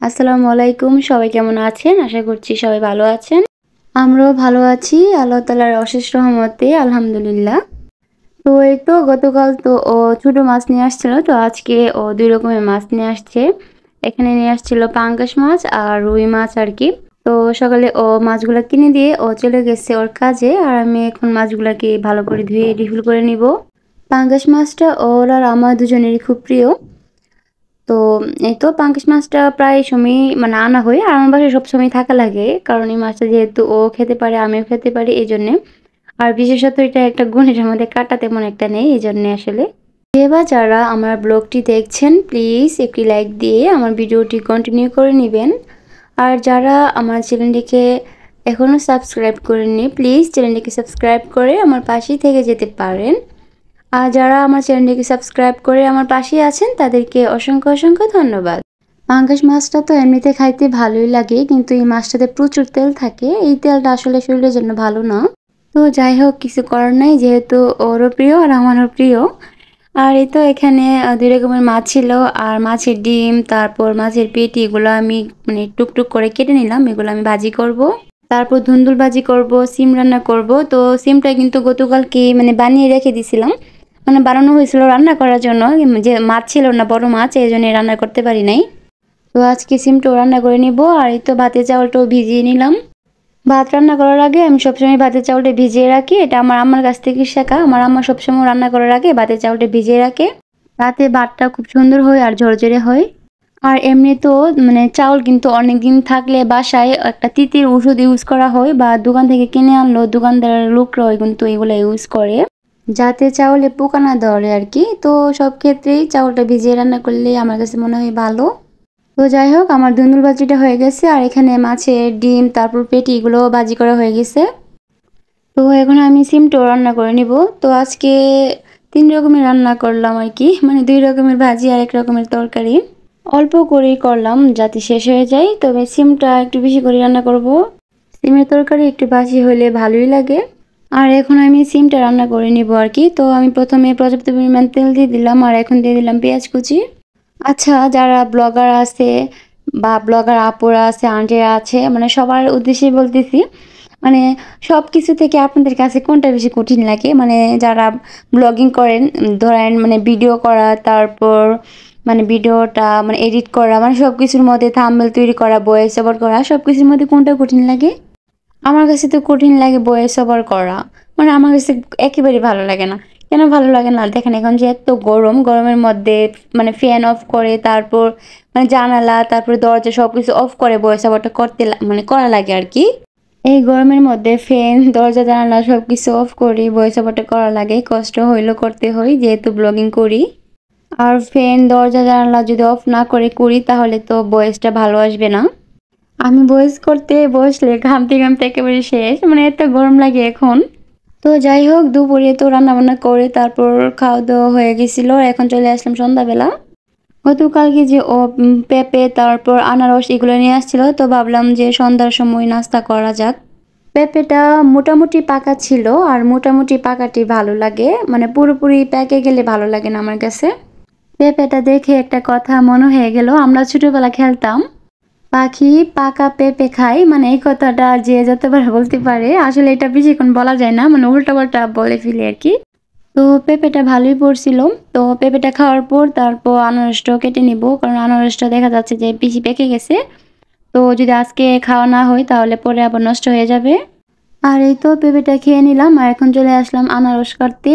আসসালামু আলাইকুম। সবাই কেমন আছেন? আশা করছি সবাই ভালো আছেন। আমরাও ভালো আছি। আল্লাহ তাআলার অশেষ রহমতে আলহামদুলিল্লাহ। তো এই তো গতকাল তো ও ছোট মাছ নিয়ে আসছিল। তো আজকে ও ২ রকমের মাছ নিয়ে আসছে। এখানে নিয়ে আসছিল পাঙ্গাস মাছ আর রুই মাছ আরকি। তো সকালে ও মাছগুলা কিনে দিয়ে ও চলে গেছে ওর কাজে। আর আমি এখন মাছগুলাকে ভালো করে ধুয়ে রিফিল করে নিব। পাঙ্গাস মাছটা ওর আর আমার দুজনেরই খুব প্রিয়। তো এই তো পাঙ্গাস মাছটা প্রায় সময়ই মানে আনা হয়। আর আমার বাসায় সবসময় থাকা লাগে। কারণ এই মাছটা যেহেতু ও খেতে পারে, আমিও খেতে পারি এজন্যে। আর বিশেষত এটা একটা গুণ, এটার মধ্যে কাঁটা তেমন একটা নেই এজন্যে আসলে। এবার যারা আমার ব্লগটি দেখছেন প্লিজ একটি লাইক দিয়ে আমার ভিডিওটি কন্টিনিউ করে নিবেন। আর যারা আমার চ্যানেলটিকে এখনও সাবস্ক্রাইব করেননি প্লিজ চ্যানেলটিকে সাবস্ক্রাইব করে আমার পাশেই থেকে যেতে পারেন। আর যারা আমার চ্যানেলটিকে সাবস্ক্রাইব করে আমার পাশেই আছেন তাদেরকে অসংখ্য ধন্যবাদ। পাঙ্গাস মাছটা তো এমনিতে খাইতে ভালোই লাগে, কিন্তু এই মাছটাতে প্রচুর তেল থাকে। এই তেলটা আসলে শরীরের জন্য ভালো না। তো যাই হোক, কিছু করার নাই, যেহেতু ওরও প্রিয় আর আমারও প্রিয়। আর এই তো এখানে ২ রকমের মাছ ছিল। আর মাছের ডিম, তারপর মাছের পেটি, এগুলো আমি মানে টুকটুক করে কেটে নিলাম। এগুলো আমি ভাজি করব। তারপর ধুন্দুল ভাজি করব, সিম রান্না করব। তো সিমটা কিন্তু গতকালকে মানে বানিয়ে রেখে দিছিলাম। মানে বানানো হয়েছিল রান্না করার জন্য, যে মাছ ছিল না, বড় মাছ, এই জন্য রান্না করতে পারি নাই। তো আজকে সিমটাও রান্না করে নিব। আর এই তো ভাতের চাউলটাও ভিজিয়ে নিলাম। ভাত রান্না করার আগে আমি সবসময় ভাতের চাউলটা ভিজিয়ে রাখি। এটা আমার আম্মার কাছ থেকে শেখা। আমার আম্মা সবসময় রান্না করার আগে ভাতের চাউলটা ভিজিয়ে রাখে। তাতে ভাতটা খুব সুন্দর হয় আর ঝরঝরে হয়। আর এমনি তো মানে চাউল কিন্তু অনেকদিন থাকলে বাসায় একটা তিতির ওষুধ ইউজ করা হয়, বা দোকান থেকে কিনে আনলো দোকানদারের লোকরাও কিন্তু এগুলো ইউজ করে, যাতে চাউলে পোকা না ধরে আর কি। তো সব ক্ষেত্রেই চাউলটা ভিজিয়ে রান্না করলে আমার কাছে মনে হয় ভালো। তো যাই হোক, আমার ধুন্দুল ভাজিটা হয়ে গেছে। আর এখানে মাছের ডিম, তারপর পেটি, এগুলো ভাজি করা হয়ে গেছে। তো এখন আমি সিমটাও রান্না করে নিব। তো আজকে ৩ রকমের রান্না করলাম আর কি, মানে ২ রকমের ভাজি আর ১ রকমের তরকারি। অল্প করেই করলাম যাতে শেষ হয়ে যায়। তবে সিমটা একটু বেশি করে রান্না করব। সিমের তরকারি একটু ভাজি হলে ভালোই লাগে। আর এখন আমি সিমটা রান্না করে নিব আর কি। তো আমি প্রথমে পর্যাপ্ত পরিমাণ তেল দিয়ে দিলাম, আর এখন দিয়ে দিলাম পেঁয়াজ কুচি। আচ্ছা, যারা ব্লগার আছে বা ব্লগার আপুরা আছে, আন্টিরা আছে, মানে সবার উদ্দেশ্যে বলতেছি, মানে সব কিছু থেকে আপনাদের কাছে কোনটা বেশি কঠিন লাগে? মানে যারা ব্লগিং করেন, ধরেন মানে ভিডিও করা, তারপর মানে ভিডিওটা মানে এডিট করা, মানে সব কিছুর মধ্যে থাম্বনেল তৈরি করা, ভয়েস ওভার করা, সব কিছুর মধ্যে কোনটা কঠিন লাগে? আমার কাছে তো কঠিন লাগে ভয়েস ওভার করা। মানে আমার কাছে একেবারে ভালো লাগে না। কেন ভালো লাগে না? দেখেন এখন যে এত গরম, গরমের মধ্যে মানে ফ্যান অফ করে, তারপর মানে জানালা, তারপর দরজা সবকিছু অফ করে ভয়েস ওভারটা করতে মানে করা লাগে আর কি। এই গরমের মধ্যে ফ্যান, দরজা, জানালা সবকিছু অফ করে ভয়েস ওভারটা করা লাগে। কষ্ট হইলেও করতে হয় যেহেতু ব্লগিং করি। আর ফ্যান, দরজা, জানালা যদি অফ না করে করি তাহলে তো ভয়েসটা ভালো আসবে না। আমি ভয়েস করতে বসলে ঘামতে ঘামতে একেবারে শেষ, মানে এত গরম লাগে এখন। তো যাই হোক, দুপুরে তো রান্না বান্না করে তারপর খাওয়া দাওয়া হয়ে গেছিল। এখন চলে আসলাম সন্ধ্যাবেলা। গতকালকে যে পেঁপে, তারপর আনারস, এগুলো নিয়ে আসছিল। তো ভাবলাম যে সন্ধ্যার সময় নাস্তা করা যাক। পেঁপেটা মোটামুটি পাকা ছিল, আর মোটামুটি পাকাটি ভালো লাগে, মানে পুরোপুরি পেকে গেলে ভালো লাগে না আমার কাছে। পেঁপেটা দেখে একটা কথা মনে হয়ে গেল, আমরা ছোটবেলা খেলতাম পাখি পাকা পেঁপে খায়, মানে এই কথাটা যে যতবার বলতে পারে আসলে এটা বেশিক্ষণ বলা যায় না, মানে উল্টা পাল্টা বলে ফেলে আর কি। তো পেঁপেটা ভালোই পড়ছিল। তো পেঁপেটা খাওয়ার পর তারপর আনারসটাও কেটে নিব, কারণ আনারসটা দেখা যাচ্ছে যে বেশি পেকে গেছে। তো যদি আজকে খাওয়া না হয় তাহলে পরে আবার নষ্ট হয়ে যাবে। আর এই তো পেঁপেটা খেয়ে নিলাম। আর এখন চলে আসলাম আনারস কাটতে।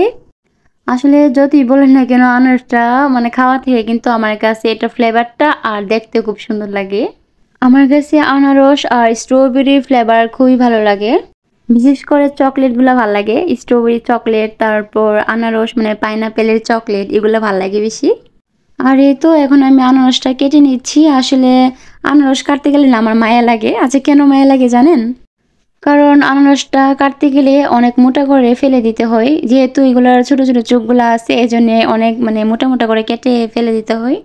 আসলে যতই বলেন না কেন, আনারসটা মানে খাওয়া থেকে কিন্তু আমার কাছে এটা ফ্লেভারটা আর দেখতে খুব সুন্দর লাগে। আমার কাছে আনারস আর স্ট্রবেরি ফ্লেভার খুবই ভালো লাগে। বিশেষ করে চকলেটগুলো ভালো লাগে, স্ট্রবেরি চকলেট, তারপর আনারস মানে পাইনাপেলের চকলেট, এগুলো ভালো লাগে বেশি। আর এই তো এখন আমি আনারসটা কেটে নিচ্ছি। আসলে আনারস কাটতে গেলে না আমার মায়া লাগে। আচ্ছা, কেন মায়া লাগে জানেন? কারণ আনারসটা কাটতে গেলে অনেক মোটা করে ফেলে দিতে হয়, যেহেতু এগুলার ছোট ছোট চোখগুলো আছে, এই জন্য অনেক মানে মোটা মোটা করে কেটে ফেলে দিতে হয়।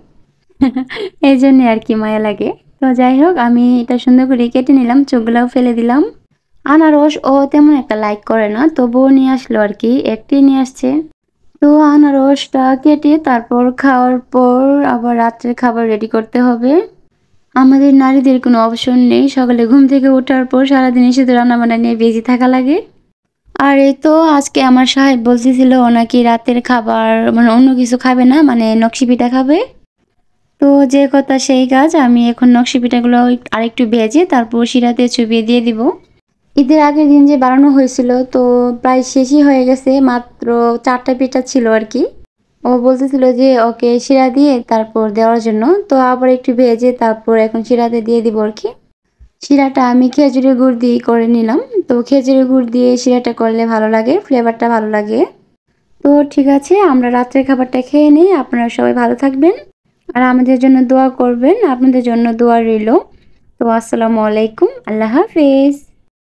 এই জন্যে আর কি মায়া লাগে। তো যাই হোক, আমি এটা সুন্দর করে কেটে নিলাম, চোখগুলাও ফেলে দিলাম। আনারস ও তেমন একটা লাইক করে না, তবুও নিয়ে আসলো আর কি, একটি নিয়ে আসছে। তো আনারসটা কেটে তারপর খাওয়ার পর আবার রাত্রের খাবার রেডি করতে হবে। আমাদের নারীদের কোনো অপশন নেই, সকালে ঘুম থেকে ওঠার পর সারাদিন শুধু রান্নাবান্না নিয়ে বিজি থাকা লাগে। আর এই তো আজকে আমার সাহেব বলতেছিল ও নাকি রাতের খাবার মানে অন্য কিছু খাবে না, মানে নকশি পিঠা খাবে। তো যে কথা সেই কাজ, আমি এখন নকশি পিঠাগুলো আরেকটু ভেজে তারপর শিরাতে চুবিয়ে দিয়ে দিব। ঈদের আগের দিন যে বানানো হয়েছিল তো প্রায় শেষই হয়ে গেছে, মাত্র 4টা পিঠা ছিল আর কি। ও বলতেছিল যে ওকে শিরা দিয়ে তারপর দেওয়ার জন্য, তো আবার একটু ভেজে তারপর এখন শিরাতে দিয়ে দিব আর কি। শিরাটা আমি খেজুরের গুড় দিয়ে করে নিলাম। তো খেজুরের গুড় দিয়ে শিরাটা করলে ভালো লাগে, ফ্লেভারটা ভালো লাগে। তো ঠিক আছে, আমরা রাত্রের খাবারটা খেয়ে নিই। আপনারা সবাই ভালো থাকবেন আর আমাদের জন্য দোয়া করবেন, আপনাদের জন্য দোয়া রইল। তো আসসালামু আলাইকুম, আল্লাহ হাফেজ।